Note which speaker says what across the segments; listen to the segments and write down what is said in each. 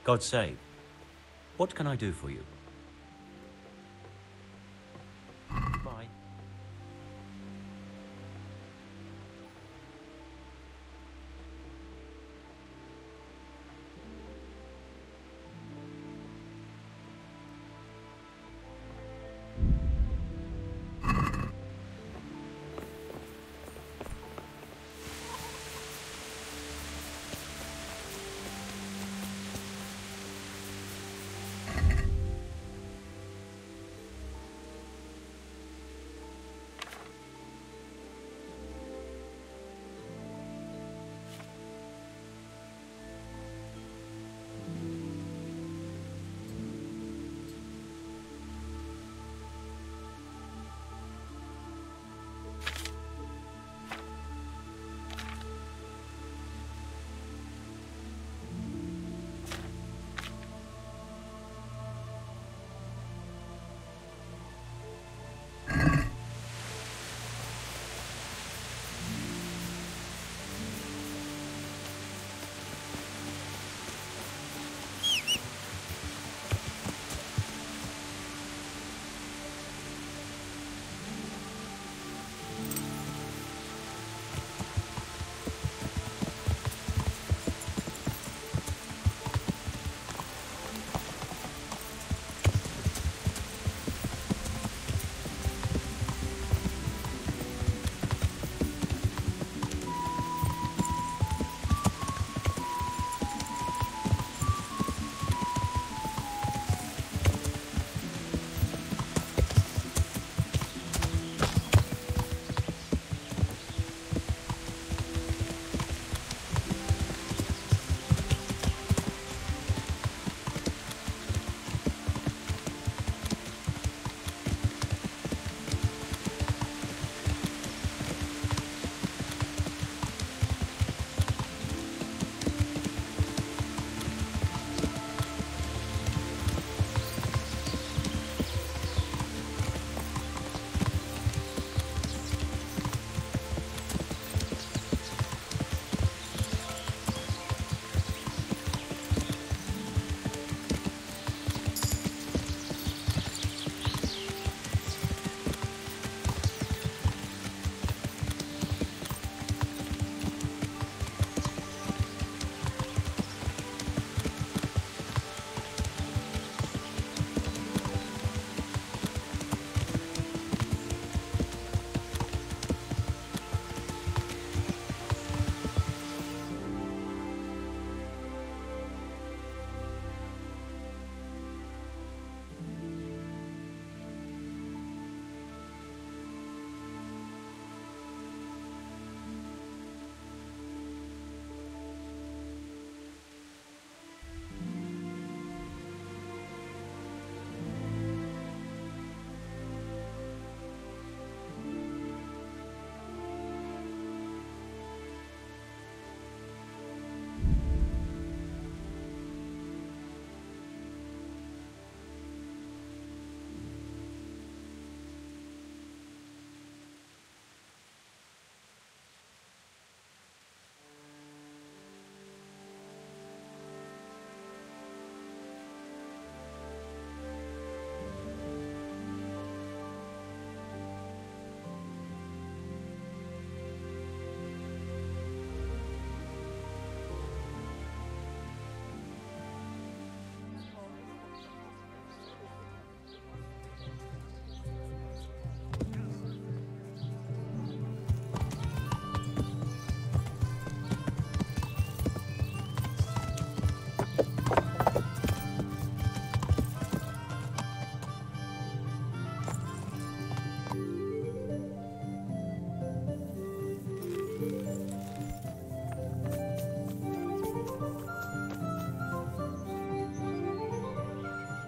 Speaker 1: God save. What can I do for you? Bye.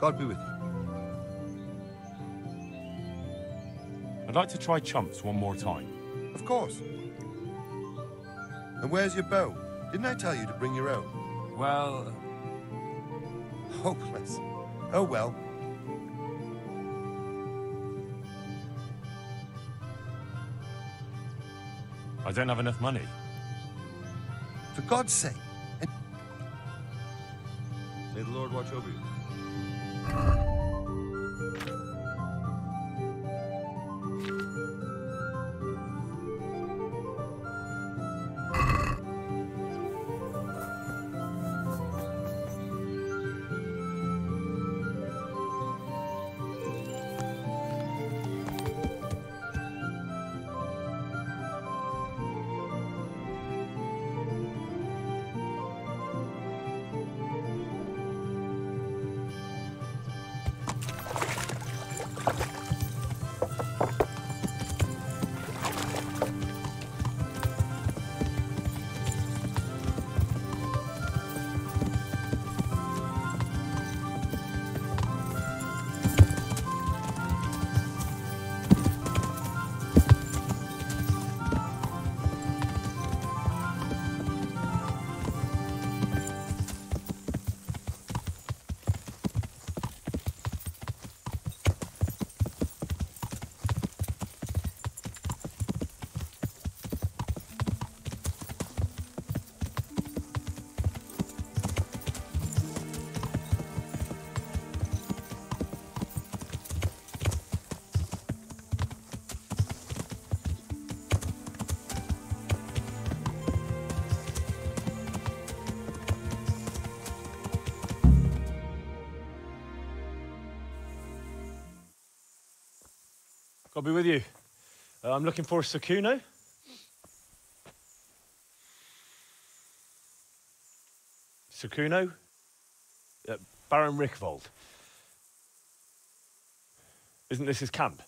Speaker 2: God be with you.
Speaker 3: I'd like to try chumps one more time.
Speaker 2: Of course. And where's your bow? Didn't I tell you to bring your own?
Speaker 3: Well...
Speaker 2: Hopeless. Oh well.
Speaker 3: I don't have enough money.
Speaker 2: For God's sake. May the Lord watch over you.
Speaker 3: I'll be with you. I'm looking for Sakuno. Sakuno? Baron Rickvold. Isn't this his camp?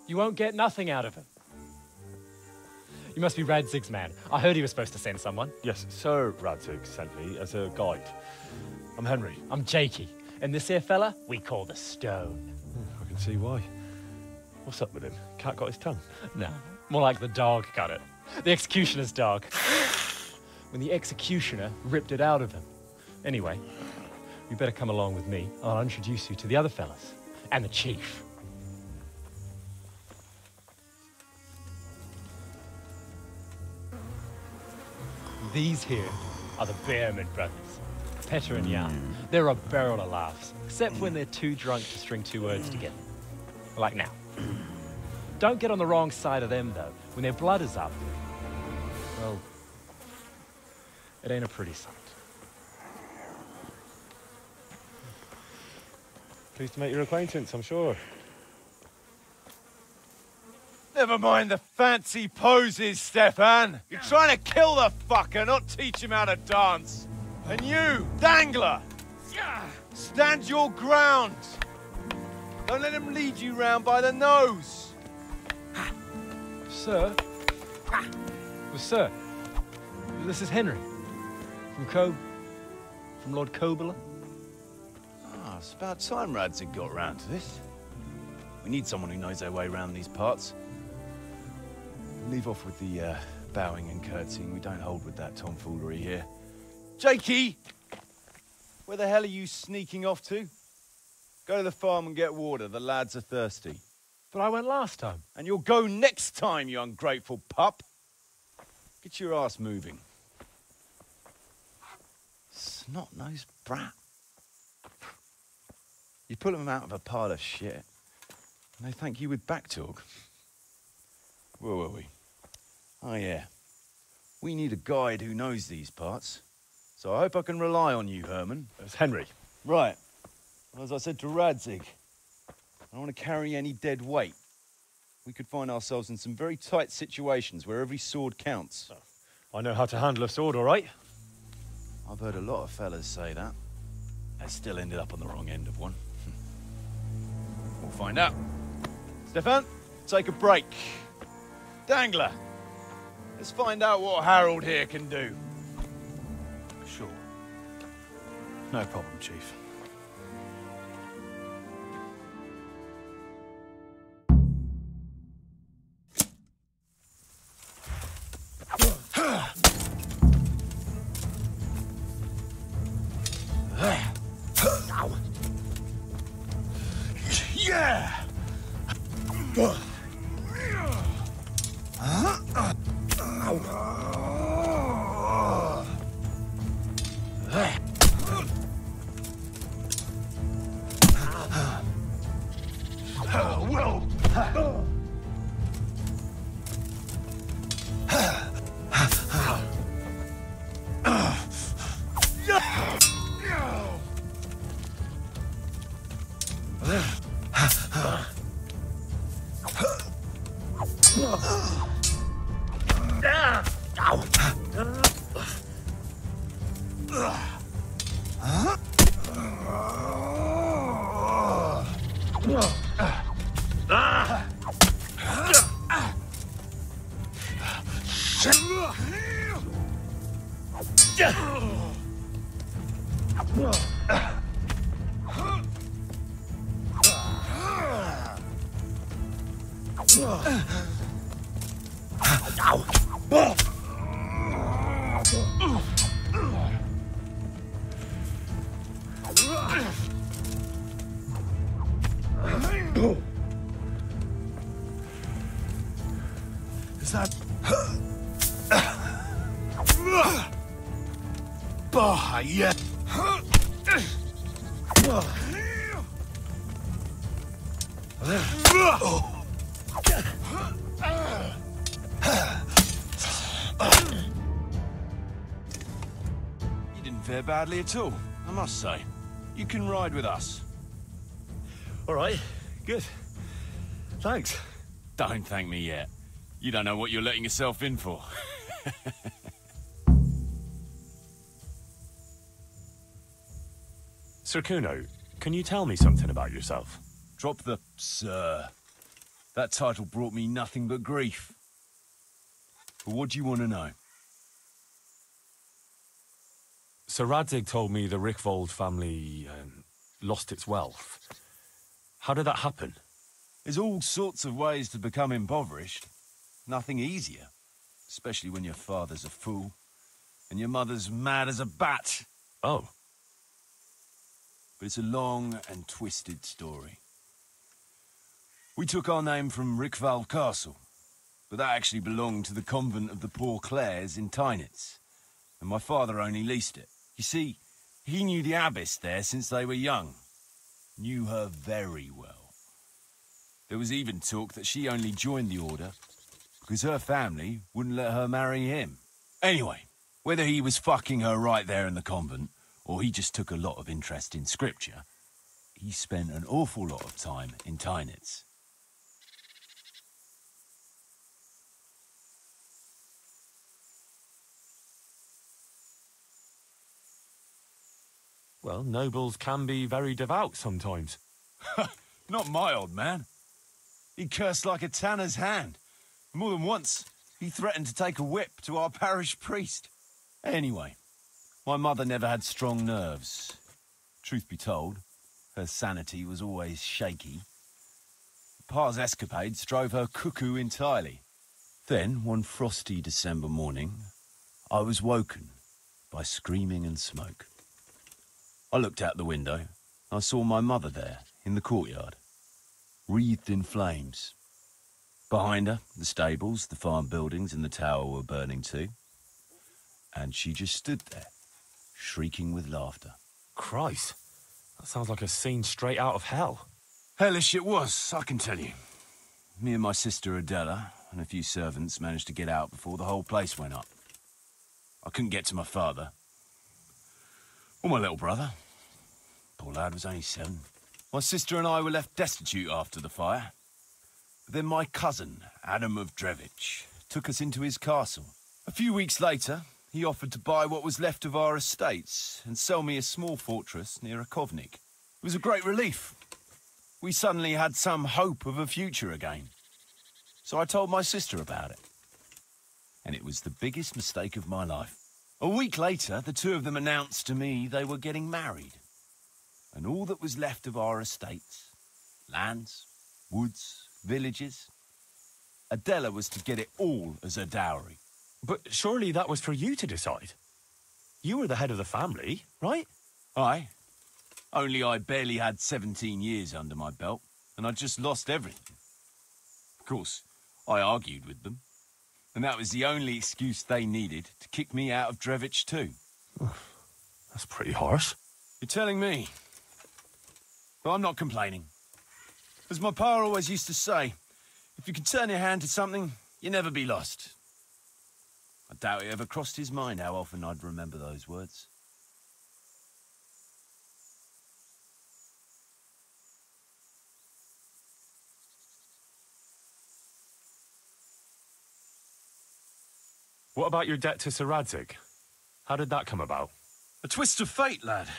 Speaker 4: You won't get nothing out of him. You must be Radzig's man. I heard he was supposed to send someone.
Speaker 3: Yes, Sir Radzig sent me as a guide. I'm Henry.
Speaker 4: I'm Jakey. And this here fella, we call the Stone.
Speaker 3: I can see why. What's up with him? Cat got his tongue?
Speaker 4: No, more like the dog got it. The executioner's dog. When the executioner ripped it out of him. Anyway, you better come along with me. I'll introduce you to the other fellas. And the chief. These here are the Bearman brothers, Petter and Jan. They're a barrel of laughs, except when they're too drunk to string two words together. Like now. Don't get on the wrong side of them, though. When their blood is up, well, it ain't a pretty sight.
Speaker 3: Pleased to make your acquaintance, I'm sure.
Speaker 5: Never mind the fancy poses, Stefan. You're trying to kill the fucker, not teach him how to dance. And you, Dangler, stand your ground. Don't let him lead you round by the nose.
Speaker 4: Sir? Well, sir, this is Henry. From Lord Kobler.
Speaker 5: Ah, it's about time Radzig got round to this. We need someone who knows their way around these parts. Leave off with the bowing and curtsying. We don't hold with that tomfoolery here. Jakey! Where the hell are you sneaking off to? Go to the farm and get water. The lads are thirsty.
Speaker 4: But I went last time.
Speaker 5: And you'll go next time, you ungrateful pup. Get your ass moving. Snot-nosed brat. You pull them out of a pile of shit, and they thank you with back talk. Where were we? Oh, yeah. We need a guide who knows these parts. So I hope I can rely on you, Herman.
Speaker 3: It's Henry.
Speaker 5: Right. Well, as I said to Radzig, I don't want to carry any dead weight. We could find ourselves in some very tight situations where every sword counts.
Speaker 3: I know how to handle a sword, all right?
Speaker 5: I've heard a lot of fellas say that. They still ended up on the wrong end of one. We'll find out. Stefan, take a break. Dangler, let's find out what Harold here can do.
Speaker 6: Sure. No problem, Chief.
Speaker 5: Yeah!
Speaker 6: Is that... Bah, yeah.
Speaker 5: You didn't fare badly at all, I must say. You can ride with us.
Speaker 4: All right, good. Thanks.
Speaker 5: Don't thank me yet. You don't know what you're letting yourself in for.
Speaker 3: Sir Kuno, can you tell me something about yourself?
Speaker 5: Drop the sir. That title brought me nothing but grief. But what do you want to know?
Speaker 3: Sir Radzig told me the Rickvold family lost its wealth. How did that happen?
Speaker 5: There's all sorts of ways to become impoverished. Nothing easier. Especially when your father's a fool and your mother's mad as a bat.
Speaker 3: Oh.
Speaker 5: But it's a long and twisted story. We took our name from Rickvold Castle, but that actually belonged to the convent of the Poor Clares in Tynitz, and my father only leased it. You see, he knew the abbess there since they were young. Knew her very well. There was even talk that she only joined the order because her family wouldn't let her marry him. Anyway, whether he was fucking her right there in the convent, or he just took a lot of interest in scripture, he spent an awful lot of time in Tynitz.
Speaker 3: Well, nobles can be very devout sometimes.
Speaker 5: Not my old man. He cursed like a tanner's hand. More than once, he threatened to take a whip to our parish priest. Anyway, my mother never had strong nerves. Truth be told, her sanity was always shaky. Pa's escapades drove her cuckoo entirely. Then, one frosty December morning, I was woken by screaming and smoke. I looked out the window. I saw my mother there, in the courtyard, wreathed in flames. Behind her, the stables, the farm buildings and the tower were burning too. And she just stood there, shrieking with laughter.
Speaker 3: Christ, that sounds like a scene straight out of hell.
Speaker 5: Hellish it was, I can tell you. Me and my sister Adela and a few servants managed to get out before the whole place went up. I couldn't get to my father. Or my little brother. Poor lad was only 7. My sister and I were left destitute after the fire. But then my cousin, Adam of Drevich, took us into his castle. A few weeks later, he offered to buy what was left of our estates and sell me a small fortress near a Kovnik. It was a great relief. We suddenly had some hope of a future again. So I told my sister about it. And it was the biggest mistake of my life. A week later, the two of them announced to me they were getting married. And all that was left of our estates, lands, woods, villages, Adela was to get it all as a dowry.
Speaker 3: But surely that was for you to decide. You were the head of the family, right?
Speaker 5: Aye. Only I barely had 17 years under my belt, and I'd just lost everything. Of course, I argued with them. And that was the only excuse they needed to kick me out of Drevich too.
Speaker 3: That's pretty harsh.
Speaker 5: You're telling me. But I'm not complaining. As my pa always used to say, if you can turn your hand to something, you'll never be lost. I doubt it ever crossed his mind how often I'd remember those words.
Speaker 3: What about your debt to Sir Radzig? How did that come about?
Speaker 5: A twist of fate, lad.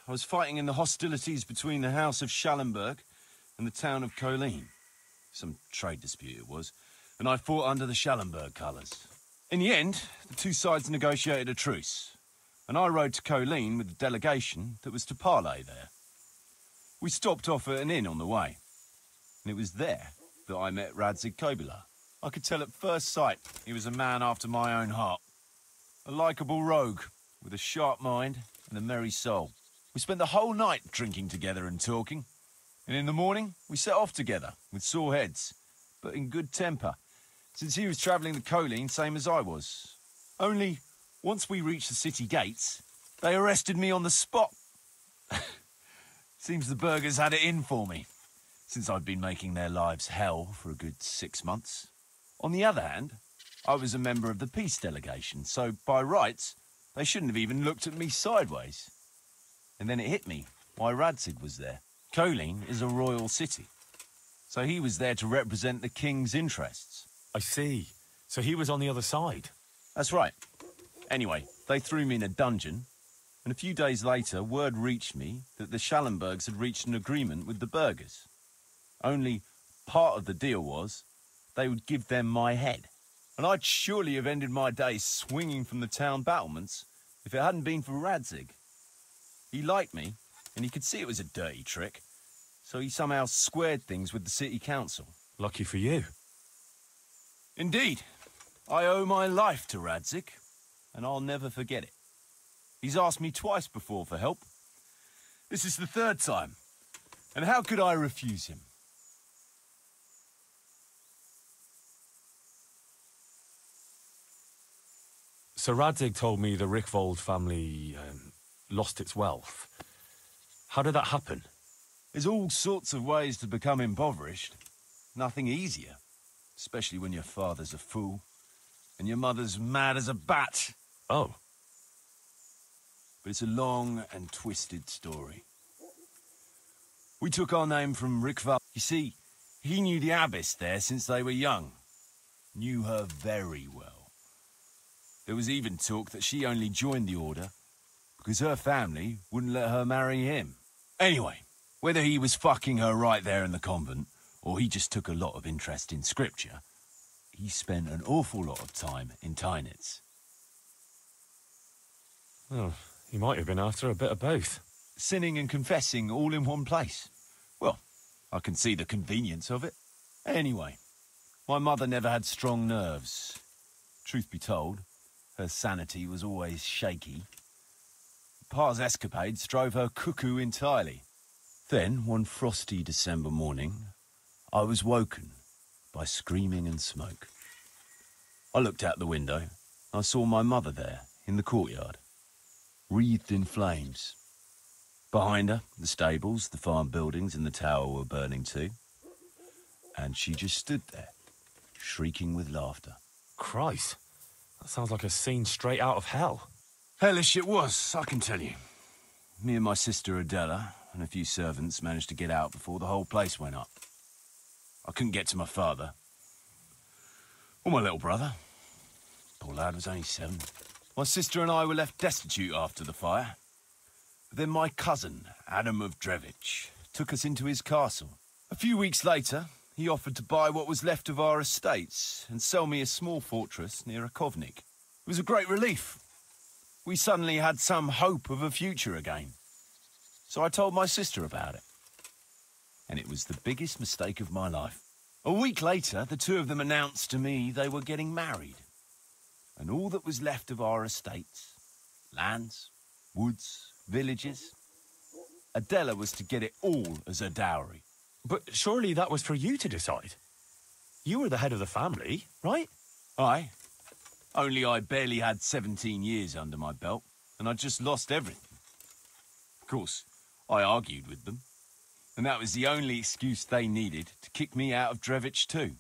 Speaker 5: I was fighting in the hostilities between the House of Schallenberg and the town of Colleen. Some trade dispute it was, and I fought under the Schallenberg colours. In the end, the two sides negotiated a truce, and I rode to Colleen with the delegation that was to parley there. We stopped off at an inn on the way, and it was there that I met Radzig Kobyla. I could tell at first sight he was a man after my own heart. A likeable rogue, with a sharp mind and a merry soul. We spent the whole night drinking together and talking, and in the morning we set off together, with sore heads, but in good temper, since he was travelling the Colleen same as I was. Only, once we reached the city gates, they arrested me on the spot. Seems the burghers had it in for me, since I'd been making their lives hell for a good 6 months. On the other hand, I was a member of the peace delegation, so by rights, they shouldn't have even looked at me sideways. And then it hit me why Radzig was there. Colleen is a royal city, so he was there to represent the king's interests.
Speaker 3: I see. So he was on the other side.
Speaker 5: That's right. Anyway, they threw me in a dungeon, and a few days later, word reached me that the Schallenbergs had reached an agreement with the burghers. Only part of the deal was they would give them my head. And I'd surely have ended my days swinging from the town battlements if it hadn't been for Radzig. He liked me, and he could see it was a dirty trick, so he somehow squared things with the city council.
Speaker 3: Lucky for you.
Speaker 5: Indeed. I owe my life to Radzig, and I'll never forget it. He's asked me twice before for help. This is the third time, and how could I refuse him?
Speaker 3: So Radzig told me the Rickvold family lost its wealth. How did that happen?
Speaker 5: There's all sorts of ways to become impoverished. Nothing easier, especially when your father's a fool and your mother's mad as a bat.
Speaker 3: Oh.
Speaker 5: But it's a long and twisted story. We took our name from Rickvold. You see, he knew the abbess there since they were young. Knew her very well. There was even talk that she only joined the order because her family wouldn't let her marry him. Anyway, whether he was fucking her right there in the convent or he just took a lot of interest in scripture, he spent an awful lot of time in Tynitz.
Speaker 3: Oh, he might have been after a bit of both.
Speaker 5: Sinning and confessing all in one place. Well, I can see the convenience of it. Anyway, my mother never had strong nerves. Truth be told, her sanity was always shaky. Pa's escapades drove her cuckoo entirely. Then, one frosty December morning, I was woken by screaming and smoke. I looked out the window. I saw my mother there, in the courtyard, wreathed in flames. Behind her, the stables, the farm buildings and the tower were burning too. And she just stood there, shrieking with laughter.
Speaker 3: Christ, that sounds like a scene straight out of hell.
Speaker 5: Hellish it was, I can tell you. Me and my sister Adela and a few servants managed to get out before the whole place went up. I couldn't get to my father. Or my little brother. Poor lad was only 7. My sister and I were left destitute after the fire. But then my cousin, Adam of Drevich, took us into his castle. A few weeks later, he offered to buy what was left of our estates and sell me a small fortress near Akovnik. It was a great relief. We suddenly had some hope of a future again. So I told my sister about it. And it was the biggest mistake of my life. A week later, the two of them announced to me they were getting married. And all that was left of our estates, lands, woods, villages, Adela was to get it all as a dowry.
Speaker 3: But surely that was for you to decide. You were the head of the family, right?
Speaker 5: Aye. Only I barely had 17 years under my belt, and I'd just lost everything. Of course, I argued with them, and that was the only excuse they needed to kick me out of Drevich too.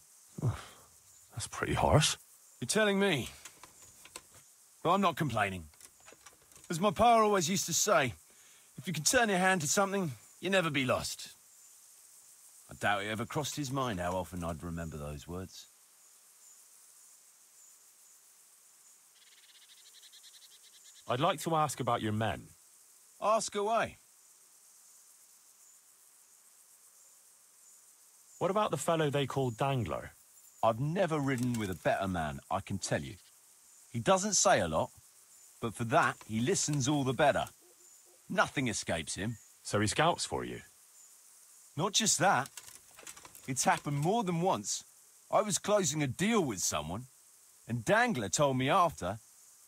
Speaker 3: That's pretty harsh.
Speaker 5: You're telling me. But I'm not complaining. As my pa always used to say, if you can turn your hand to something, you'll never be lost. I doubt it ever crossed his mind how often I'd remember those words.
Speaker 3: I'd like to ask about your men.
Speaker 5: Ask away.
Speaker 3: What about the fellow they call Dangler?
Speaker 5: I've never ridden with a better man, I can tell you. He doesn't say a lot, but for that, he listens all the better. Nothing escapes him.
Speaker 3: So he scouts for you?
Speaker 5: Not just that. It's happened more than once. I was closing a deal with someone, and Dangler told me after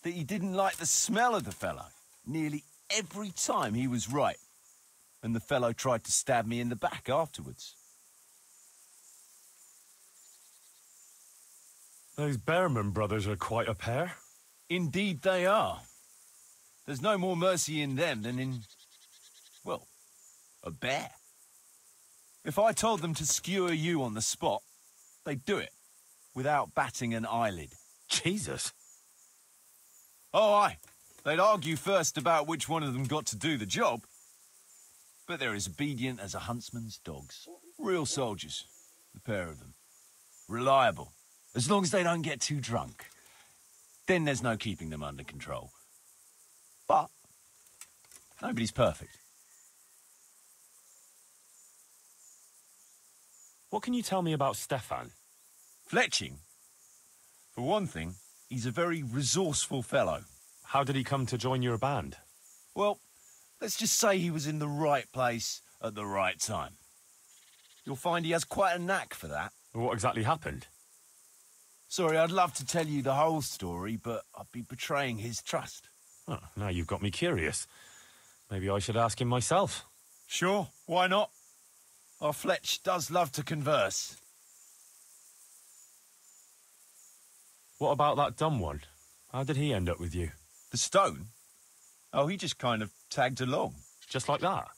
Speaker 5: that he didn't like the smell of the fellow nearly every time he was right. And the fellow tried to stab me in the back afterwards.
Speaker 3: Those Bearman brothers are quite a pair.
Speaker 5: Indeed they are. There's no more mercy in them than in, well, a bear. If I told them to skewer you on the spot, they'd do it, without batting an eyelid.
Speaker 3: Jesus.
Speaker 5: Oh, aye. They'd argue first about which one of them got to do the job. But they're as obedient as a huntsman's dogs. Real soldiers, the pair of them. Reliable, as long as they don't get too drunk. Then there's no keeping them under control. But nobody's perfect.
Speaker 3: What can you tell me about Stefan?
Speaker 5: Fletching? For one thing, he's a very resourceful fellow.
Speaker 3: How did he come to join your band?
Speaker 5: Well, let's just say he was in the right place at the right time. You'll find he has quite a knack for that.
Speaker 3: What exactly happened?
Speaker 5: Sorry, I'd love to tell you the whole story, but I'd be betraying his trust.
Speaker 3: Oh, now you've got me curious. Maybe I should ask him myself.
Speaker 5: Sure, why not? Our Fletch does love to converse.
Speaker 3: What about that dumb one? How did he end up with you?
Speaker 5: The stone? Oh, he just kind of tagged along.
Speaker 3: Just like that?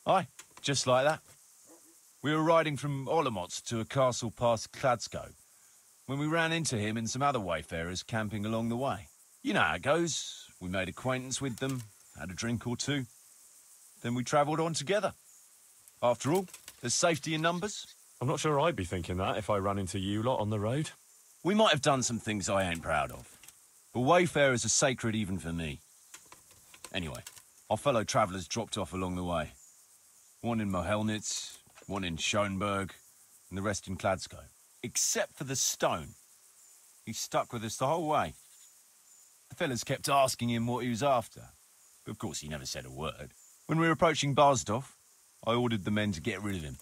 Speaker 5: Aye, just like that. We were riding from Olomouc to a castle past Kladsko when we ran into him and some other wayfarers camping along the way. You know how it goes. We made acquaintance with them, had a drink or two. Then we travelled on together. After all, there's safety in numbers.
Speaker 3: I'm not sure I'd be thinking that if I ran into you lot on the road.
Speaker 5: We might have done some things I ain't proud of, but wayfarers are sacred even for me. Anyway, our fellow travellers dropped off along the way. One in Mohelnitz, one in Schoenberg, and the rest in Kladsko. Except for the stone. He stuck with us the whole way. The fellas kept asking him what he was after, but of course he never said a word. When we were approaching Barsdorf, I ordered the men to get rid of him.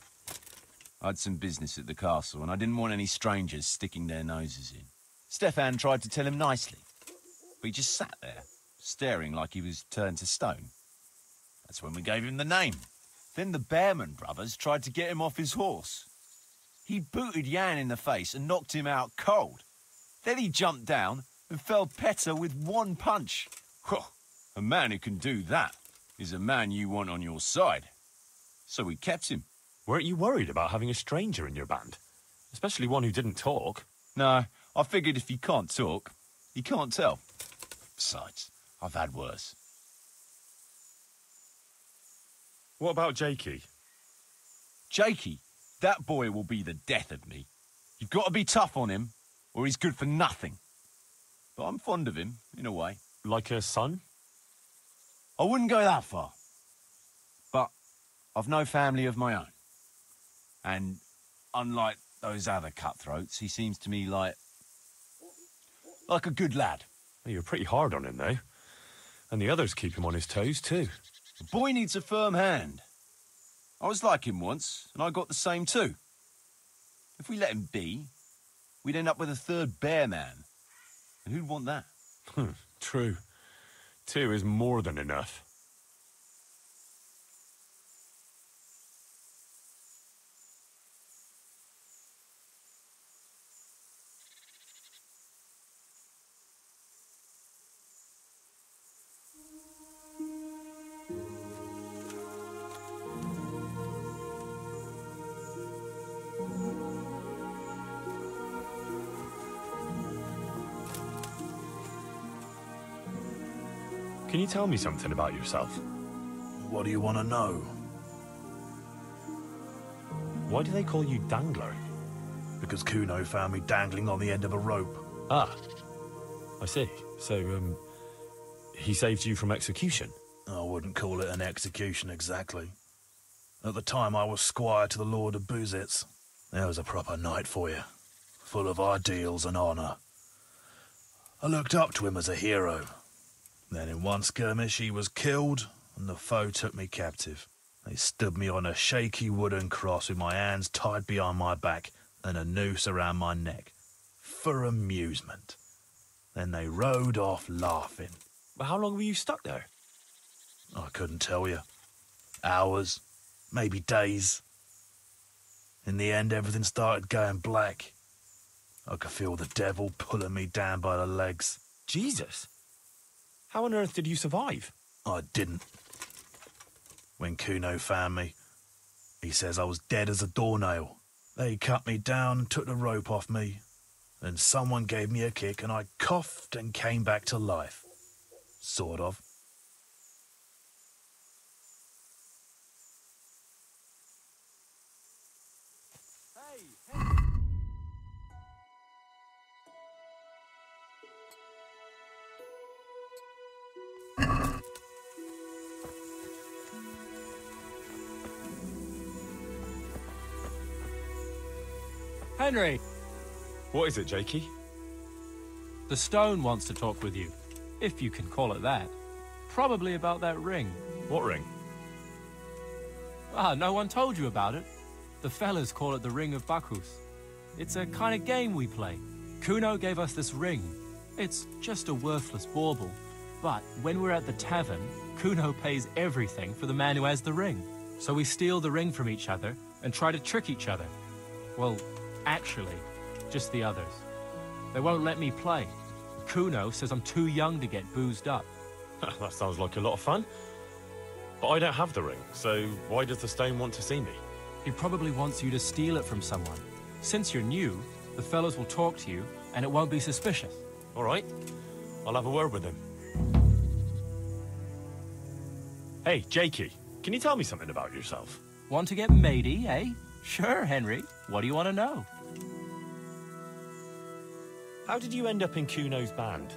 Speaker 5: I had some business at the castle, and I didn't want any strangers sticking their noses in. Stefan tried to tell him nicely, but he just sat there, staring like he was turned to stone. That's when we gave him the name. Then the Bearman brothers tried to get him off his horse. He booted Jan in the face and knocked him out cold. Then he jumped down and felled Petter with one punch. A man who can do that is a man you want on your side. So we kept him.
Speaker 3: Weren't you worried about having a stranger in your band? Especially one who didn't talk.
Speaker 5: No, I figured if you can't talk, you can't tell. Besides, I've had worse.
Speaker 3: What about Jakey?
Speaker 5: Jakey, that boy will be the death of me. You've got to be tough on him, or he's good for nothing. But I'm fond of him, in a way.
Speaker 3: Like a son?
Speaker 5: I wouldn't go that far. But I've no family of my own. And unlike those other cutthroats, he seems to me like a good lad.
Speaker 3: Well, you're pretty hard on him, though. And the others keep him on his toes, too.
Speaker 5: The boy needs a firm hand. I was like him once, and I got the same too. If we let him be, we'd end up with a third bear man. And who'd want that?
Speaker 3: True. 2 is more than enough. Can you tell me something about yourself?
Speaker 6: What do you want to know?
Speaker 3: Why do they call you Dangler?
Speaker 6: Because Kuno found me dangling on the end of a rope.
Speaker 3: Ah, I see. So, he saved you from execution?
Speaker 6: I wouldn't call it an execution exactly. At the time I was squire to the Lord of Buzitz. There was a proper knight for you, full of ideals and honour. I looked up to him as a hero. Then in one skirmish he was killed, and the foe took me captive. They stood me on a shaky wooden cross with my hands tied behind my back and a noose around my neck, for amusement. Then they rode off laughing.
Speaker 3: But how long were you stuck there?
Speaker 6: I couldn't tell you. Hours, maybe days. In the end, everything started going black. I could feel the devil pulling me down by the legs.
Speaker 3: Jesus! How on earth did you survive?
Speaker 6: I didn't. When Kuno found me, he says I was dead as a doornail. They cut me down and took the rope off me. Then someone gave me a kick and I coughed and came back to life. Sort of.
Speaker 4: Henry!
Speaker 3: What is it, Jakey?
Speaker 4: The stone wants to talk with you, if you can call it that. Probably about that ring.
Speaker 3: What ring?
Speaker 4: Ah, no one told you about it. The fellas call it the Ring of Bacchus. It's a kind of game we play. Kuno gave us this ring. It's just a worthless bauble. But when we're at the tavern, Kuno pays everything for the man who has the ring. So we steal the ring from each other and try to trick each other. Well, actually, just the others. They won't let me play. Kuno says I'm too young to get boozed up.
Speaker 3: That sounds like a lot of fun. But I don't have the ring, so why does the stone want to see me?
Speaker 4: He probably wants you to steal it from someone. Since you're new, the fellows will talk to you, and it won't be suspicious.
Speaker 3: All right, I'll have a word with him. Hey, Jakey, can you tell me something about yourself?
Speaker 4: Want to get matey, eh? Sure, Henry. What do you want to know?
Speaker 3: How did you end up in Kuno's band?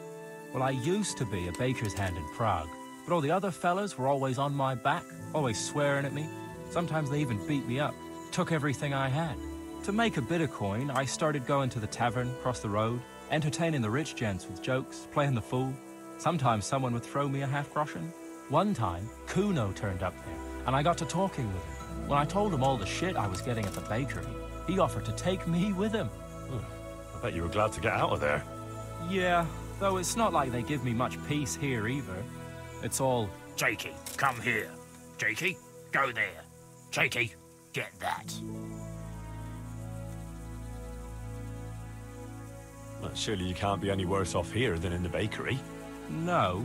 Speaker 4: Well, I used to be a baker's hand in Prague, but all the other fellas were always on my back, always swearing at me. Sometimes they even beat me up, took everything I had. To make a bit of coin, I started going to the tavern across the road, entertaining the rich gents with jokes, playing the fool. Sometimes someone would throw me a half-groschen. One time, Kuno turned up there, and I got to talking with him. When I told him all the shit I was getting at the bakery, he offered to take me with him.
Speaker 3: I bet you were glad to get out of there.
Speaker 4: Yeah, though it's not like they give me much peace here either. It's all,
Speaker 7: Jakey, come here. Jakey, go there. Jakey, get that.
Speaker 3: Well, surely you can't be any worse off here than in the bakery.
Speaker 4: no.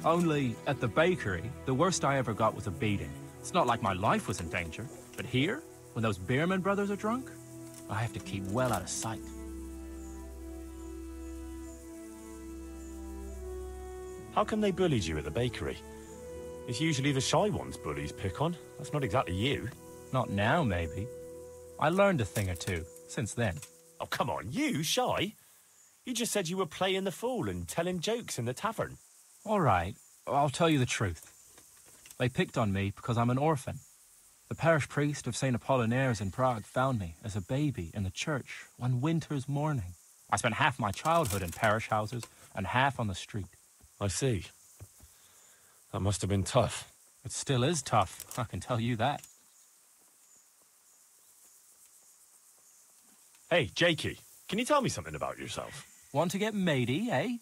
Speaker 4: Only, at the bakery, the worst I ever got was a beating. It's not like my life was in danger. But here, when those Beerman brothers are drunk, I have to keep well out of sight.
Speaker 3: How come they bullied you at the bakery? It's usually the shy ones bullies pick on. That's not exactly you.
Speaker 4: Not now, maybe. I learned a thing or two since then.
Speaker 3: Oh, come on, you shy? You just said you were playing the fool and telling jokes in the tavern.
Speaker 4: All right, I'll tell you the truth. They picked on me because I'm an orphan. The parish priest of St. Apollinaires in Prague found me as a baby in the church one winter's morning. I spent half my childhood in parish houses and half on the street.
Speaker 3: I see. That must have been tough.
Speaker 4: It still is tough, I can tell you that.
Speaker 3: Hey, Jakey, can you tell me something about yourself?
Speaker 4: Want to get matey, eh?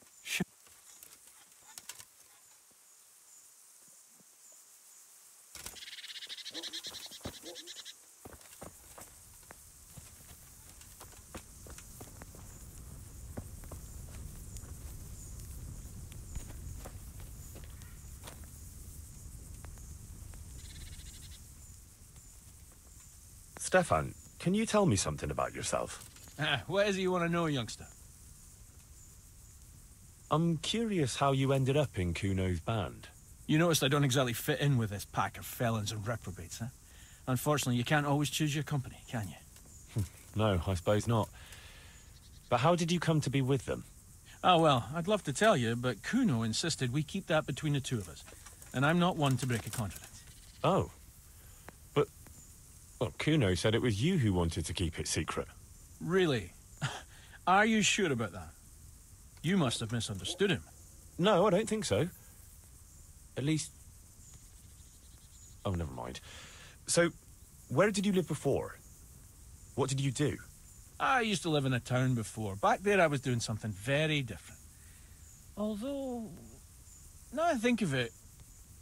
Speaker 3: Stefan, can you tell me something about yourself?
Speaker 8: What is it you want to know, youngster?
Speaker 3: I'm curious how you ended up in Kuno's band.
Speaker 8: You noticed I don't exactly fit in with this pack of felons and reprobates, huh? Unfortunately, you can't always choose your company, can you?
Speaker 3: No, I suppose not. But how did you come to be with them?
Speaker 8: Ah, well, I'd love to tell you, but Kuno insisted we keep that between the two of us. And I'm not one to break a confidence.
Speaker 3: Oh. But, well, Kuno said it was you who wanted to keep it secret.
Speaker 8: Really? Are you sure about that? You must have misunderstood him.
Speaker 3: No, I don't think so. At least... Oh, never mind. So, where did you live before? What did you do?
Speaker 8: I used to live in a town before. Back there I was doing something very different. Although, now I think of it,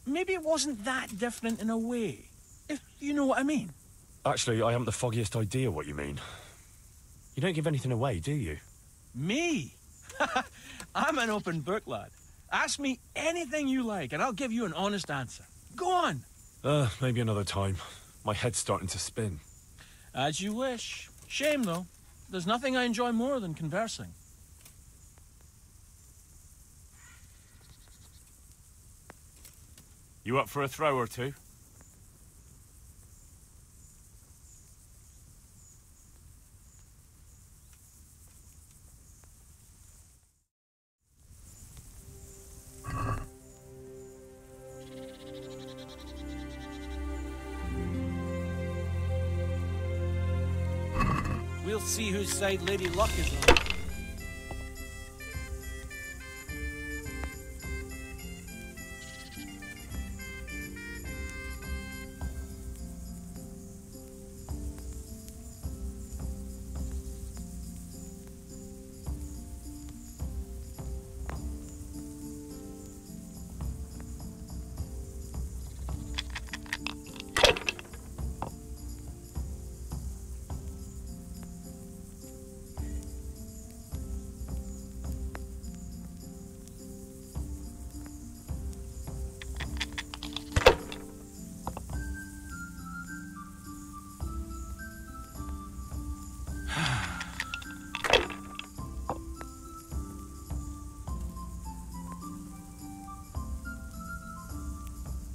Speaker 8: maybe it wasn't that different in a way. If you know what I mean.
Speaker 3: Actually, I haven't the foggiest idea what you mean. You don't give anything away, do you?
Speaker 8: Me? I'm an open book, lad. Ask me anything you like, and I'll give you an honest answer. Go on.
Speaker 3: Maybe another time. My head's starting to spin.
Speaker 8: As you wish. Shame, though. There's nothing I enjoy more than conversing.
Speaker 3: You up for a throw or two?
Speaker 8: We'll see whose side Lady Luck is on.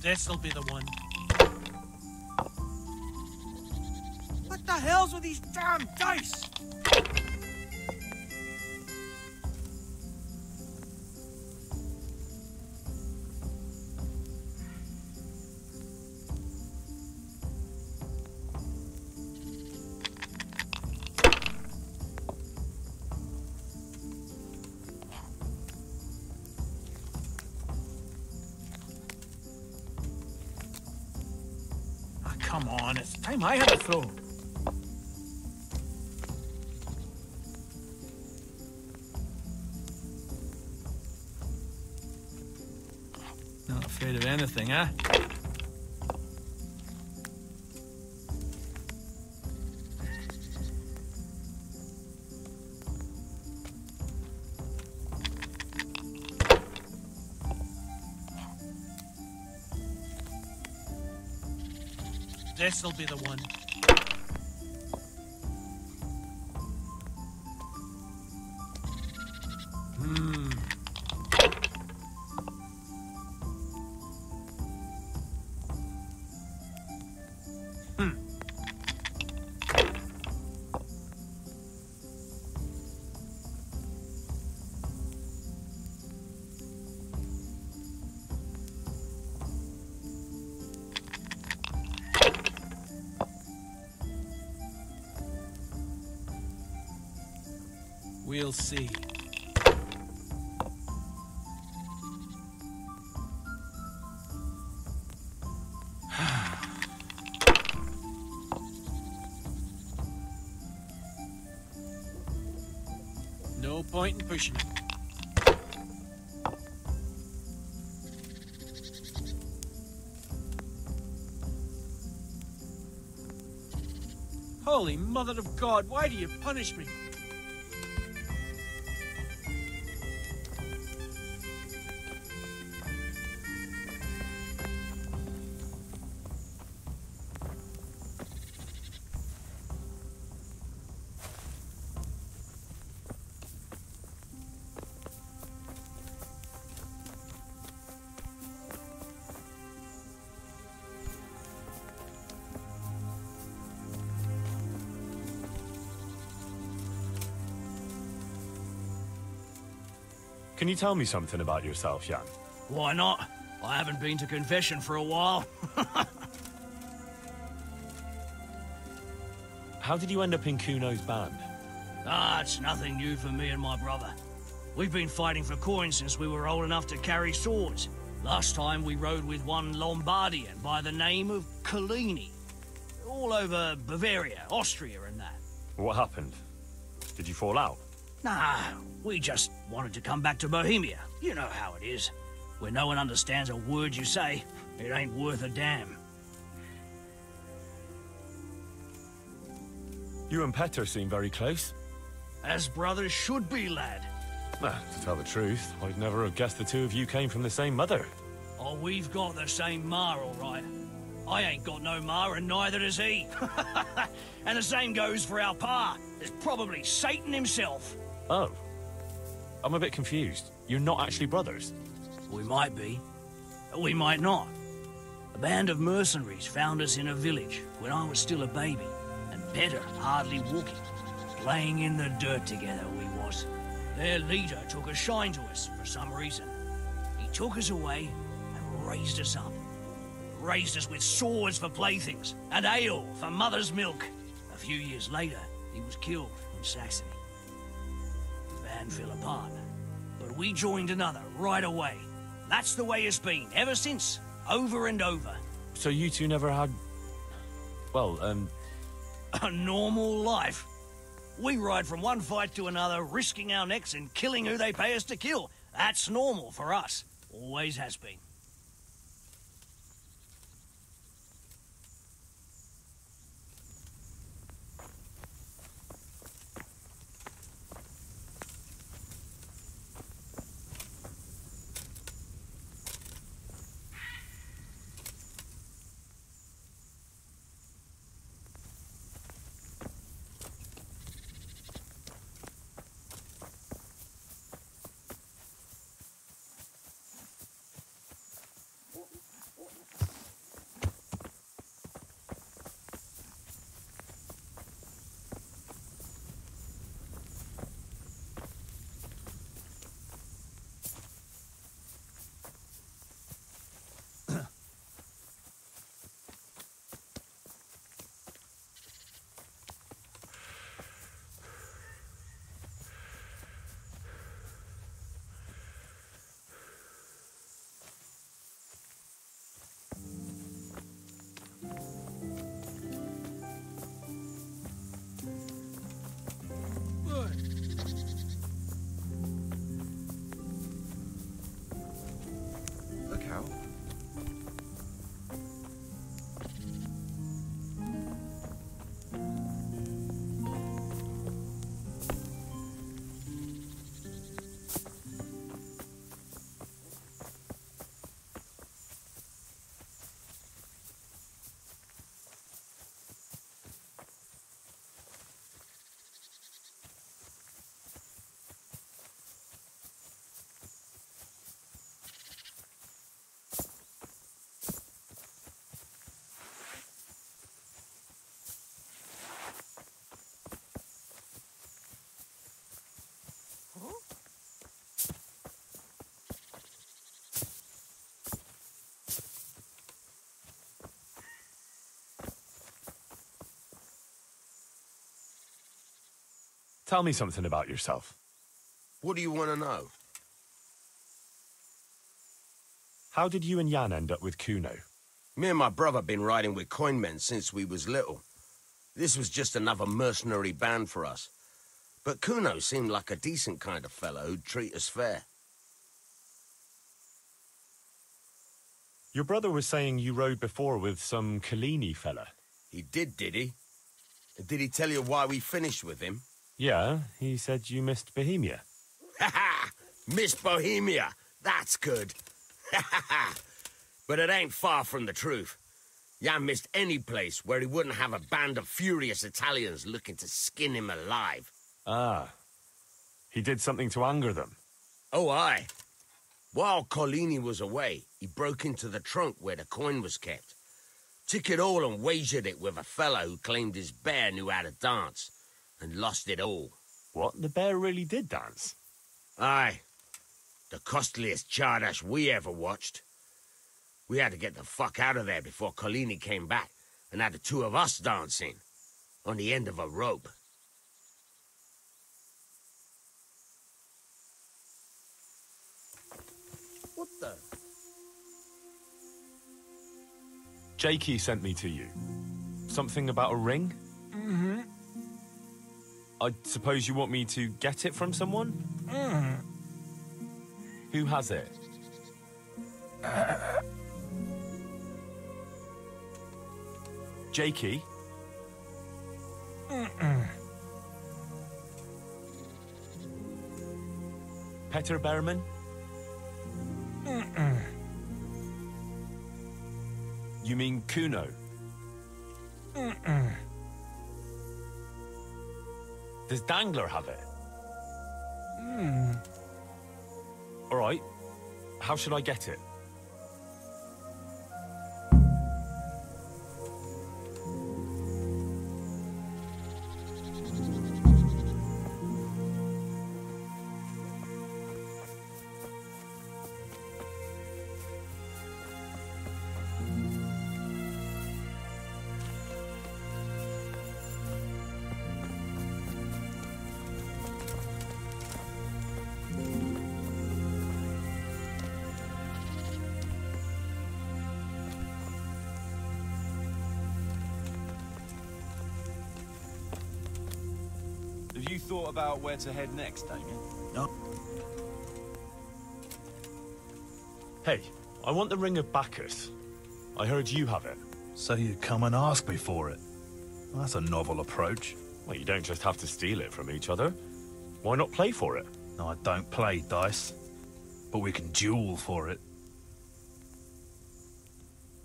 Speaker 8: This'll be the one. What the hell's with these damn dice? Come on, it's time I had a throw. Not afraid of anything, huh? This'll be the one. We'll see. No point in pushing it. Holy Mother of God, why do you punish me?
Speaker 3: Can you tell me something about yourself, Jan?
Speaker 9: Why not? I haven't been to confession for a while.
Speaker 3: How did you end up in Kuno's band?
Speaker 9: It's nothing new for me and my brother. We've been fighting for coins since we were old enough to carry swords. Last time we rode with one Lombardian by the name of Collini. All over Bavaria, Austria and that.
Speaker 3: What happened? Did you fall out?
Speaker 9: Nah, we just wanted to come back to Bohemia. You know how it is. Where no one understands a word you say, it ain't worth a damn.
Speaker 3: You and Petr seem very close.
Speaker 9: As brothers should be, lad.
Speaker 3: To tell the truth, I'd never have guessed the two of you came from the same mother.
Speaker 9: Oh, we've got the same ma, all right. I ain't got no ma, and neither does he. And the same goes for our pa. It's probably Satan himself.
Speaker 3: Oh. I'm a bit confused. You're not actually brothers?
Speaker 9: We might be. We might not. A band of mercenaries found us in a village when I was still a baby, and Petr hardly walking. Playing in the dirt together we was. Their leader took a shine to us for some reason. He took us away and raised us up. Raised us with swords for playthings and ale for mother's milk. A few years later, he was killed in Saxony. The band fell apart, but we joined another right away. That's the way it's been, ever since, over and over.
Speaker 3: So you two never had... well,
Speaker 9: A normal life. We ride from one fight to another, risking our necks and killing who they pay us to kill. That's normal for us. Always has been.
Speaker 2: Look out.
Speaker 3: Tell me something about yourself.
Speaker 10: What do you want to know?
Speaker 3: How did you and Jan end up with Kuno?
Speaker 10: Me and my brother been riding with coinmen since we was little. This was just another mercenary band for us. But Kuno seemed like a decent kind of fellow who'd treat us fair.
Speaker 3: Your brother was saying you rode before with some Collini fella.
Speaker 10: He did he? Did he tell you why we finished with him?
Speaker 3: Yeah, he said you missed Bohemia.
Speaker 10: Ha ha! Miss Bohemia! That's good. Ha ha ha! But it ain't far from the truth. Jan missed any place where he wouldn't have a band of furious Italians looking to skin him alive.
Speaker 3: Ah. He did something to anger them.
Speaker 10: Oh, aye. While Collini was away, he broke into the trunk where the coin was kept. Took it all and wagered it with a fellow who claimed his bear knew how to dance. And lost it all.
Speaker 3: What? The bear really did dance?
Speaker 10: Aye. The costliest Chardash we ever watched. We had to get the fuck out of there before Collini came back and had the two of us dancing on the end of a rope. What the?
Speaker 3: Jakey sent me to you. Something about a ring?
Speaker 8: Mm-hmm.
Speaker 3: I suppose you want me to get it from someone?
Speaker 8: Mm-hmm.
Speaker 3: Who has it? Jakey? Peter Berman? You mean Kuno? Does Dangler have it? All right. How should I get it?
Speaker 5: Have you thought about where to head next, Damien?
Speaker 6: No.
Speaker 3: Hey, I want the Ring of Bacchus. I heard you have it.
Speaker 6: So you come and ask me for it. Well, that's a novel approach.
Speaker 3: Well, you don't just have to steal it from each other. Why not play for it?
Speaker 6: No, I don't play dice. But we can duel for it.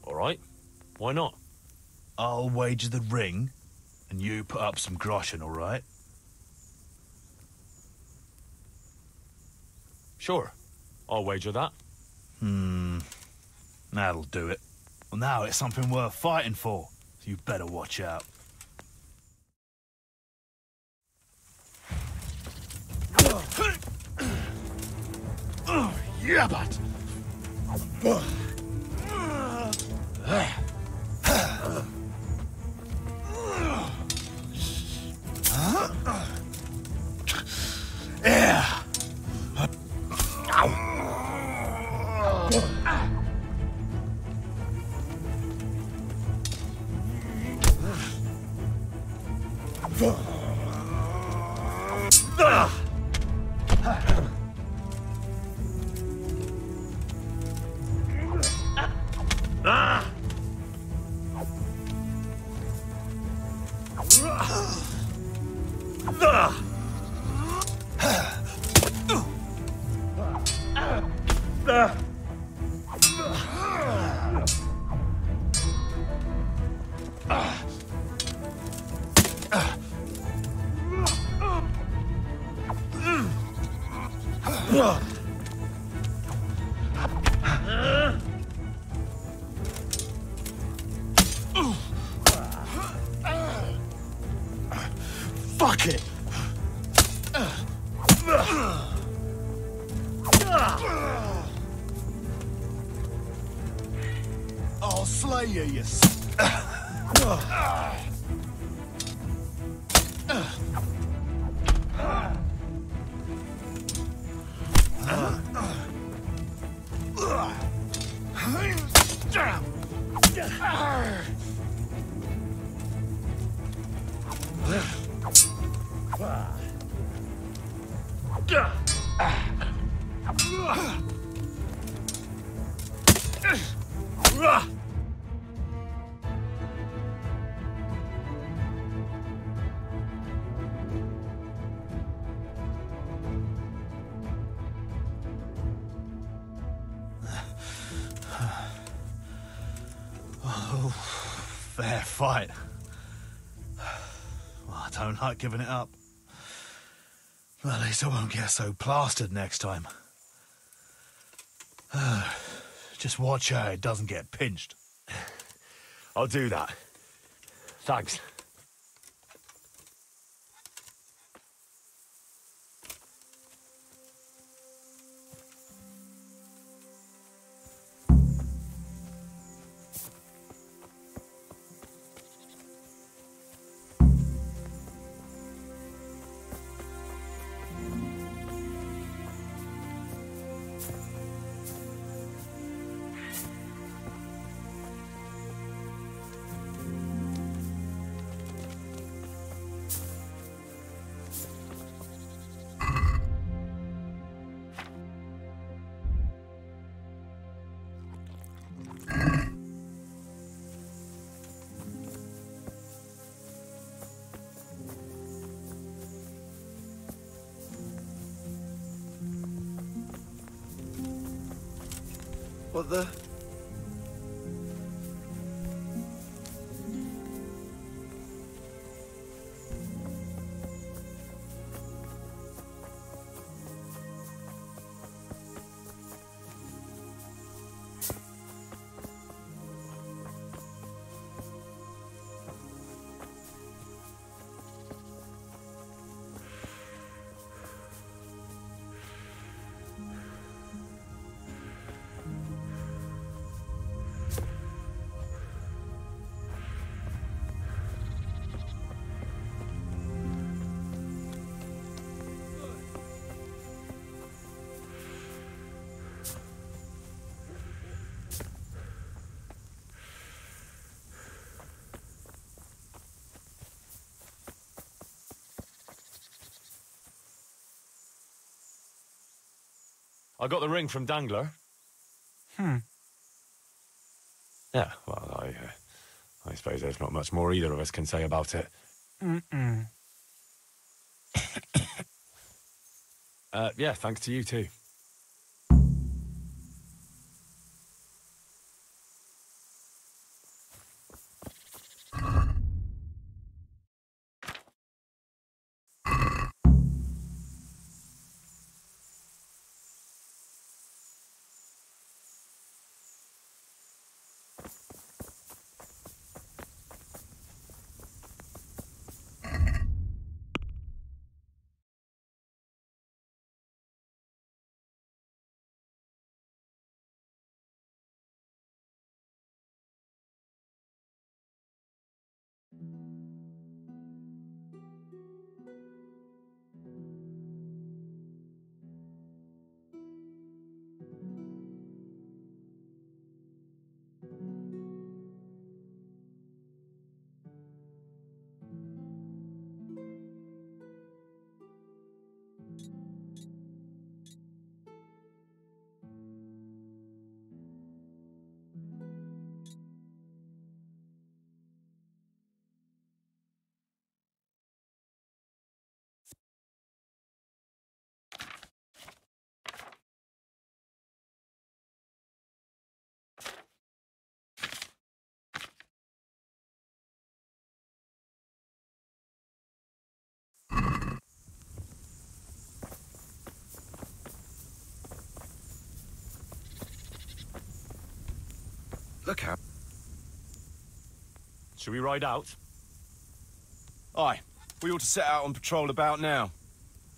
Speaker 3: All right. Why not?
Speaker 6: I'll wager the ring, and you put up some groschen, all right?
Speaker 3: Sure. I'll wager that.
Speaker 6: That'll do it. Well, now it's something worth fighting for, so you better watch out.
Speaker 7: Yeah, but...
Speaker 6: Yeah!
Speaker 7: Fuck it!
Speaker 6: I'll slay you, you Fair fight. Well, I don't like giving it up. Well, at least I won't get so plastered next time. Just watch how it doesn't get pinched.
Speaker 3: I'll do that. Thanks.
Speaker 5: What the?
Speaker 3: I got the ring from Dangler.
Speaker 8: Hmm.
Speaker 3: Yeah, well, I suppose there's not much more either of us can say about it.
Speaker 8: Mm-mm.
Speaker 3: Yeah, thanks to you too.
Speaker 5: Look out.
Speaker 3: Should we ride out?
Speaker 5: Aye, we ought to set out on patrol about now.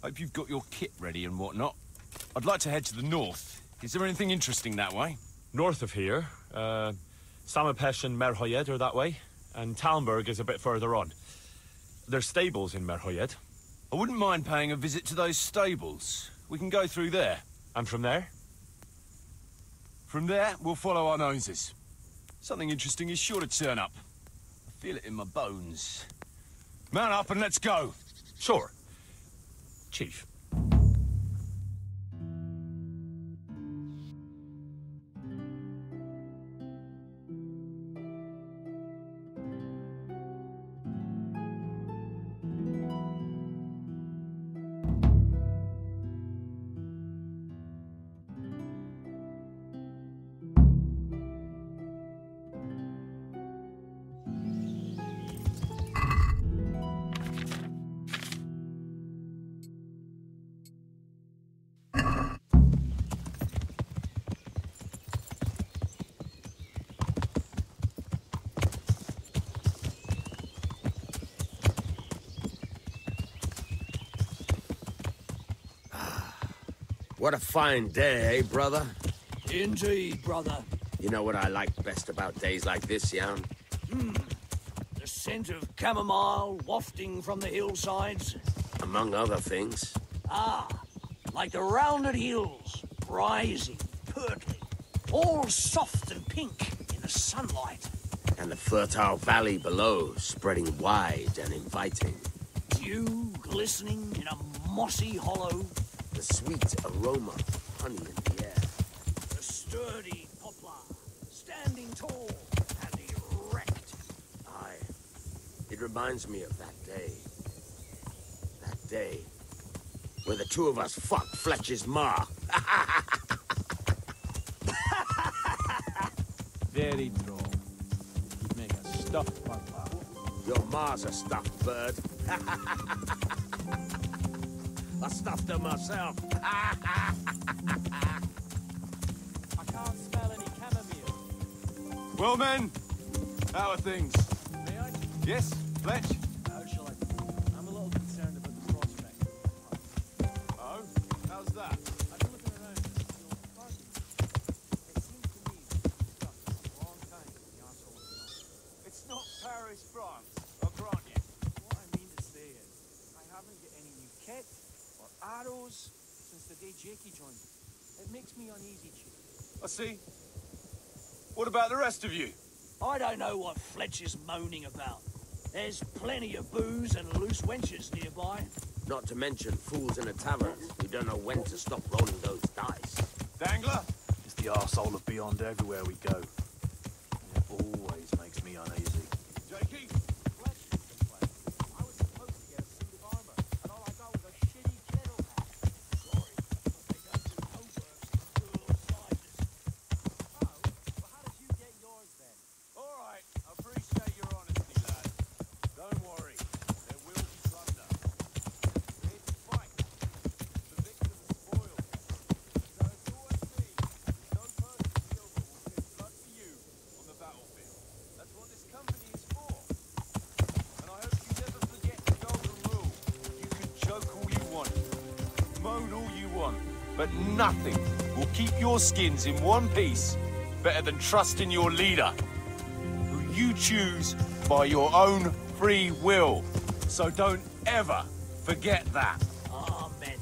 Speaker 5: Hope you've got your kit ready and whatnot. I'd like to head to the north. Is there anything interesting that way?
Speaker 3: North of here, Samapesh and Merhoyed are that way, and Talmberg is a bit further on. There's stables in Merhoyed.
Speaker 5: I wouldn't mind paying a visit to those stables. We can go through there.
Speaker 3: And from there?
Speaker 5: From there, we'll follow our noses. Something interesting is sure to turn up. I feel it in my bones. Mount up and let's go.
Speaker 3: Sure. Chief.
Speaker 10: What a fine day, eh, brother?
Speaker 9: Indeed, brother.
Speaker 10: You know what I like best about days like this, Jan?
Speaker 9: The scent of chamomile wafting from the hillsides.
Speaker 10: Among other things.
Speaker 9: Ah, like the rounded hills, rising, purtling, all soft and pink in the sunlight.
Speaker 10: And the fertile valley below, spreading wide and inviting.
Speaker 9: Dew glistening in a mossy hollow.
Speaker 10: The sweet aroma of honey in the air.
Speaker 9: The sturdy poplar, standing tall and erect.
Speaker 10: Aye. It reminds me of that day. That day where the two of us fucked Fletcher's ma.
Speaker 8: very droll. You'd make a stuffed bug pal.
Speaker 10: Your ma's a stuffed bird. I stuffed her myself.
Speaker 4: I can't smell any chamomile.
Speaker 3: Well, men, how are things?
Speaker 8: May I?
Speaker 3: Yes, Fletch?
Speaker 8: How shall I put it? I'm a little concerned about the prospect.
Speaker 3: Oh, how's that?
Speaker 8: I've been looking around at the old party. It seems to me we've been stuck for a long time with the arsehole of the north.
Speaker 3: It's not Paris, France, I'll grant you.
Speaker 8: What I mean to say is, I haven't got any new kit or arrows since the day Jakey joined. It makes me uneasy, Chief.
Speaker 3: I see. What about the rest of you?
Speaker 9: I don't know what Fletch is moaning about. There's plenty of booze and loose wenches nearby.
Speaker 10: Not to mention fools in a tavern who don't know when to stop rolling those dice.
Speaker 3: Dangler?
Speaker 6: It's the arsehole of beyond everywhere we go. And it always makes me uneasy.
Speaker 3: Jakey?
Speaker 4: I was supposed to get a suit of armor, and all I got was a shitty kettle hat.
Speaker 9: Sorry, but they don't do homework in girl sizes.
Speaker 4: Oh, well how did you get yours then?
Speaker 3: All right, I appreciate your honesty, lad. Don't worry, there will be plunder. We're here to fight. The victor's spoiled. So it's all I see. No purse of silver will give blood for you on the battlefield. That's what this company is for. And I hope you never forget the golden rule. You can joke all you want, moan all you want, but nothing will keep your skins in one piece better than trusting your leader, who you choose by your own free will. So don't ever forget that.
Speaker 9: Amen.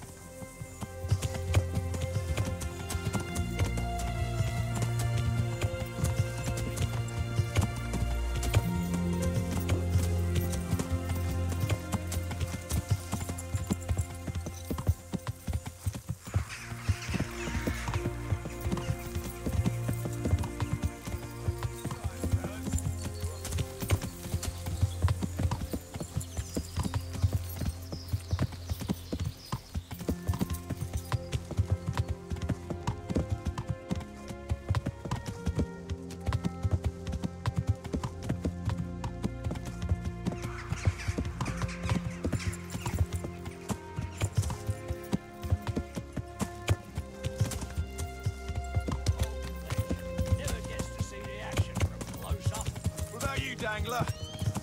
Speaker 9: Never gets to see the action from close up.
Speaker 3: What about you, Dangler?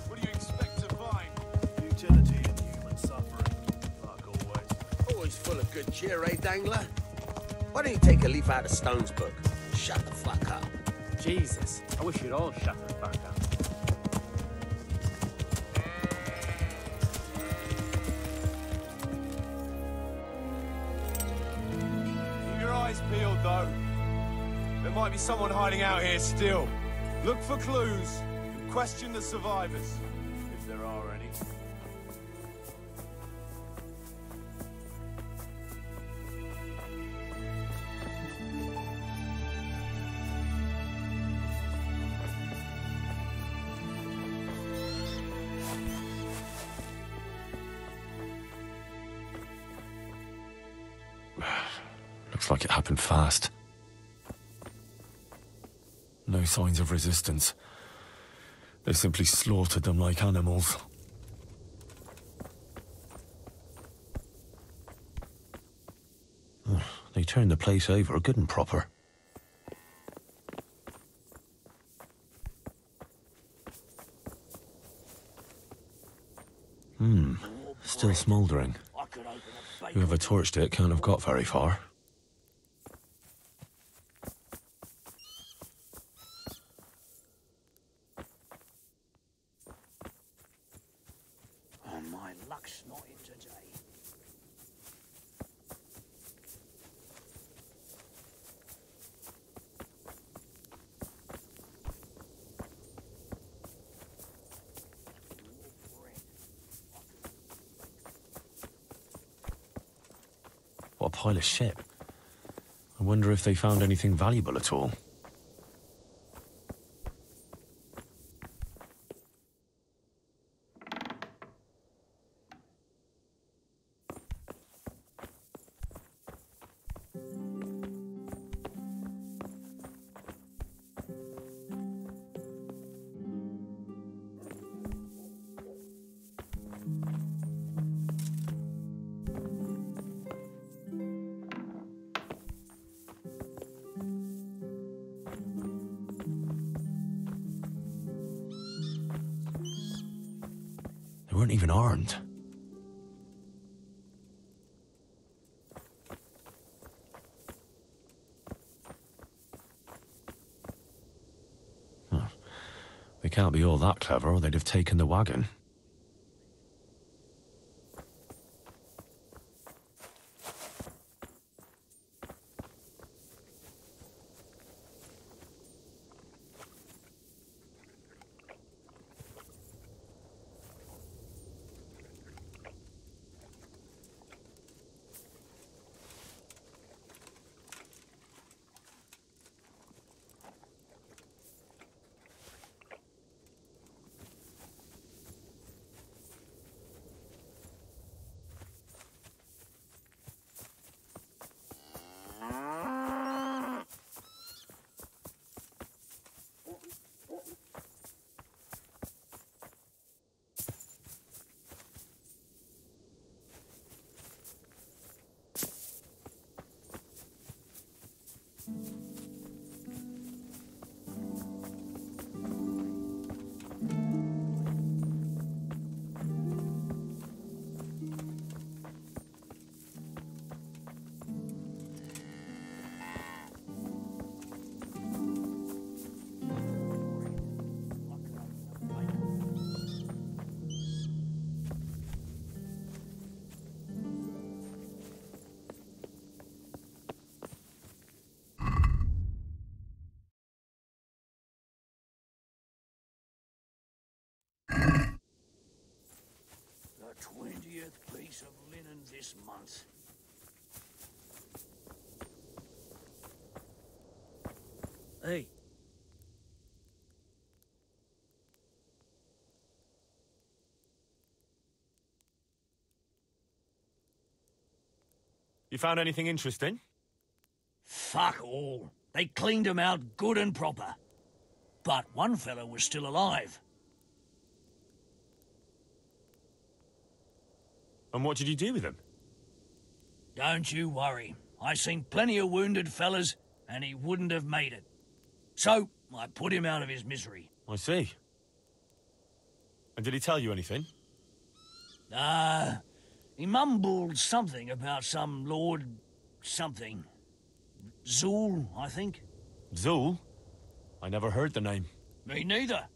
Speaker 3: What do you expect to find?
Speaker 6: Utility in human suffering, like always.
Speaker 10: Always full of good cheer, eh, Dangler? Why don't you take a leaf out of Stone's book? Shut the fuck up.
Speaker 4: Jesus, I wish you'd all shut the fuck up.
Speaker 3: Keep your eyes peeled, though. There might be someone hiding out here still. Look for clues and question the survivors, if there are any.
Speaker 11: Looks like it happened fast. No signs of resistance. They simply slaughtered them like animals. They turned the place over good and proper. Still smouldering.
Speaker 9: I could open a bake.
Speaker 11: Whoever torched it can't have got very far.
Speaker 9: Oh, my luck's not in today.
Speaker 11: What a pile of shit. I wonder if they found anything valuable at all. weren't even armed. Huh. They can't be all that clever, or they'd have taken the wagon.
Speaker 9: The 20th piece of linen this month. Hey.
Speaker 11: You found anything interesting?
Speaker 9: Fuck all. They cleaned him out good and proper. But one fella was still alive.
Speaker 11: And what did you do with him?
Speaker 9: Don't you worry. I seen plenty of wounded fellas, and he wouldn't have made it. So, I put him out of his misery.
Speaker 11: I see. And did he tell you anything?
Speaker 9: He mumbled something about some Lord... something. Zool, I think.
Speaker 11: Zool? I never heard the name.
Speaker 9: Me neither.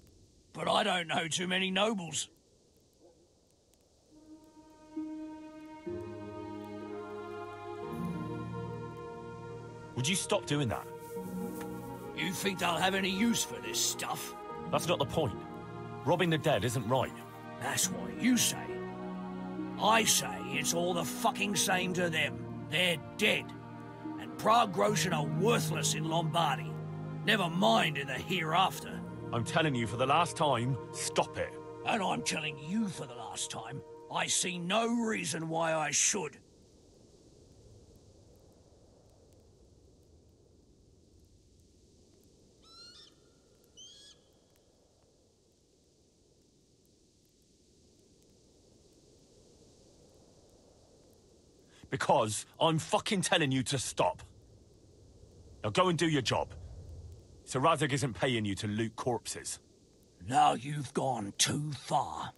Speaker 9: But I don't know too many nobles.
Speaker 11: Would you stop doing that?
Speaker 9: You think they'll have any use for this stuff?
Speaker 11: That's not the point. Robbing the dead isn't right.
Speaker 9: That's what you say. I say it's all the fucking same to them. They're dead. And Prague Groshen are worthless in Lombardy. Never mind in the hereafter.
Speaker 11: I'm telling you for the last time, stop it.
Speaker 9: And I'm telling you for the last time, I see no reason why I should.
Speaker 11: Because I'm fucking telling you to stop. Now go and do your job. Sir Razak isn't paying you to loot corpses.
Speaker 9: Now you've gone too far.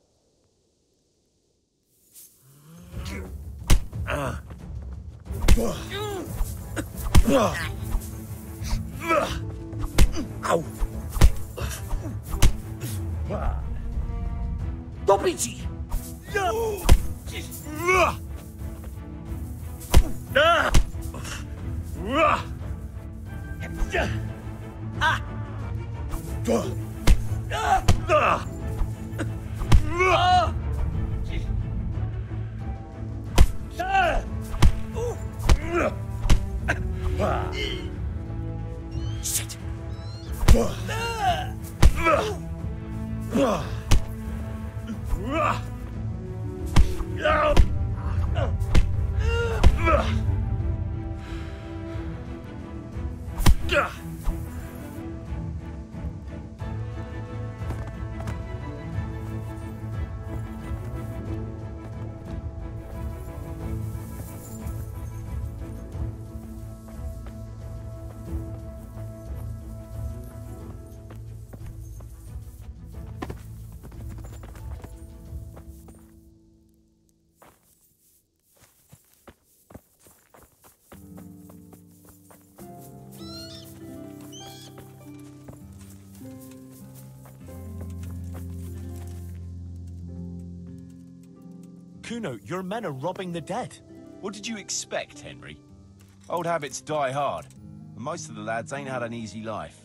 Speaker 9: Dobici!
Speaker 11: Kuno, your men are robbing the dead.
Speaker 5: What did you expect, Henry? Old habits die hard, and most of the lads ain't had an easy life.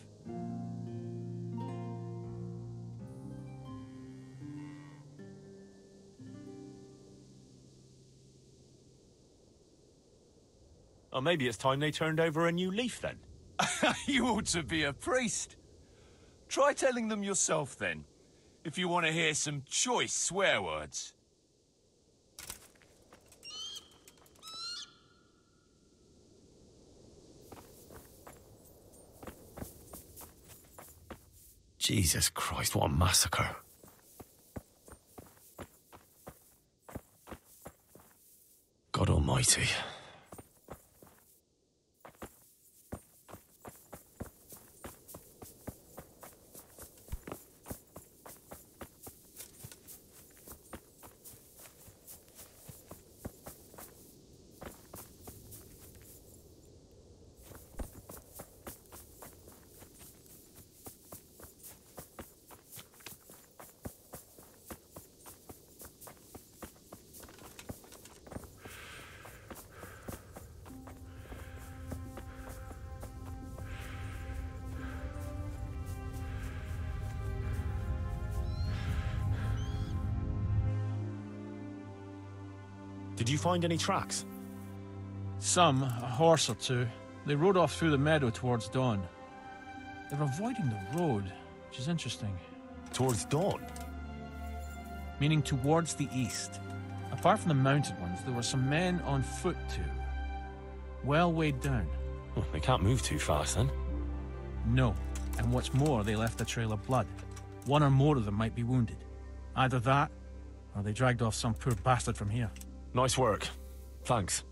Speaker 11: Or maybe it's time they turned over a new leaf then.
Speaker 5: You ought to be a priest. Try telling them yourself then, if you want to hear some choice swear words.
Speaker 11: Jesus Christ, what a massacre. God almighty. Did you find any tracks?
Speaker 8: Some, a horse or two. They rode off through the meadow towards dawn. They're avoiding the road, which is interesting.
Speaker 11: Towards dawn?
Speaker 8: Meaning towards the east. Apart from the mounted ones, there were some men on foot too. Well weighed down.
Speaker 11: Oh, they can't move too fast then.
Speaker 8: No. And what's more, they left a trail of blood. One or more of them might be wounded. Either that, or they dragged off some poor bastard from here.
Speaker 11: Nice work. Thanks.